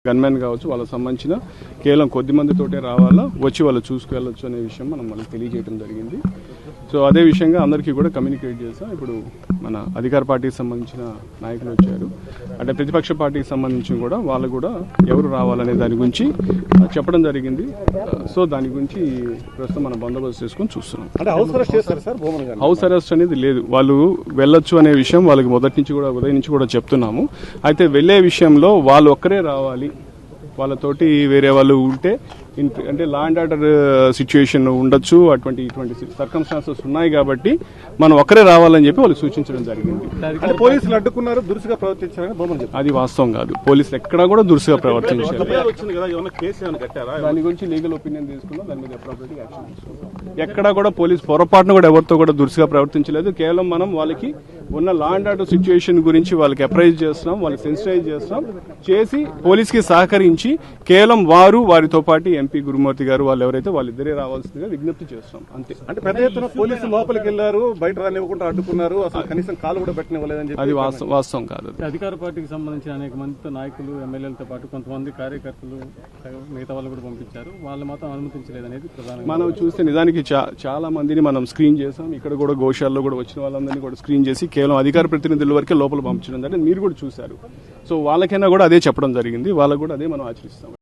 Gunmen కావచ్చు వాళ్ళకి సంబంధించిన కేవలం కొద్ది మందితోటే రావాలా, వచ్చి వాళ్ళు చూసుకెళ్ళొచ్చు అనే విషయం మనం వాళ్ళకి తెలియజేయడం జరిగింది. సో అదే విషయంగా అందరికీ కూడా కమ్యూనికేట్ చేస్తాం. ఇప్పుడు మన అధికార పార్టీకి సంబంధించిన నాయకులు వచ్చారు, అంటే ప్రతిపక్ష పార్టీకి సంబంధించి కూడా వాళ్ళు కూడా ఎవరు రావాలనే దాని గురించి చెప్పడం జరిగింది. సో దాని గురించి ప్రస్తుతం మనం బందోబస్తు చేసుకొని చూస్తున్నాం. హౌస్ అరెస్ట్ అనేది లేదు, వాళ్ళు వెళ్ళొచ్చు అనే విషయం వాళ్ళకి మొదటి నుంచి కూడా ఉదయం నుంచి కూడా చెప్తున్నాము. అయితే వెళ్లే విషయంలో వాళ్ళు ఒక్కరే రావాలి, వాళ్ళతోటి వేరే వాళ్ళు ఉంటే అంటే లా అండ్ ఆర్డర్ సిచ్యువేషన్ ఉండొచ్చు, ఇటువంటి సర్కమ్స్టాన్సెస్ ఉన్నాయి కాబట్టి మనం ఒక్కరే రావాలని చెప్పి వాళ్ళు సూచించడం జరిగింది. పోలీసులు అడ్డుకున్నారు, దురుసుగా ప్రవర్తించారని అది వాస్తవం కాదు. పోలీసులు ఎక్కడా కూడా దురుసుగా ప్రవర్తించారు. దాని గురించి లీగల్ ఒపీనియన్ తీసుకున్నాం, దాని మీద అప్రోప్రియేట్ యాక్షన్ తీసుకున్నాం. ఎక్కడా కూడా పోలీసు పొరపాటును కూడా ఎవరితో కూడా దురుసుగా ప్రవర్తించలేదు. కేవలం మనం వాళ్ళకి ఉన్న లా అండ్ ఆర్డర్ సిచ్యువేషన్ గురించి వాళ్ళకి అప్రైజ్ చేస్తున్నాం, వాళ్ళకి సెన్సిటైజ్ చేస్తున్నాం, చేసి పోలీస్కి సహకరించి కేవలం వారితో పాటు ఎంపీ గురుమూర్తి గారు వాళ్ళు ఎవరైతే వాళ్ళిద్దరే రావాల్సిందిగా విజ్ఞప్తి చేస్తాం అంతే. అంటే పెద్ద ఎత్తున పోలీసులు లోపలికి వెళ్లారు, బయట రానివ్వకుండా అడ్డుకున్నారు, అసలు కనీసం కాలు కూడా పెట్టనివ్వలేదని చెప్పి అది వాస్తవం కాదు. అధికార పార్టీకి సంబంధించిన అనేక మంది నాయకులు, ఎమ్మెల్యేలతో పాటు కొంతమంది కార్యకర్తలు మిగతా వాళ్ళు కూడా పంపించారు, వాళ్ళు మాత్రం అనుమతించలేదనేది ప్రధానంగా మనం చూస్తే నిజానికి చాలా మందిని మనం స్క్రీన్ చేసాం. ఇక్కడ కూడా గోశాలలో కూడా వచ్చిన వాళ్ళందరినీ కూడా స్క్రీన్ చేసి కేవలం అధికార ప్రతినిధుల వరకే లోపల పంపించడం జరిగింది. మీరు కూడా చూశారు. సో వాళ్ళకైనా కూడా అదే చెప్పడం జరిగింది, వాళ్ళకు కూడా అదే మనం ఆచరిస్తాం.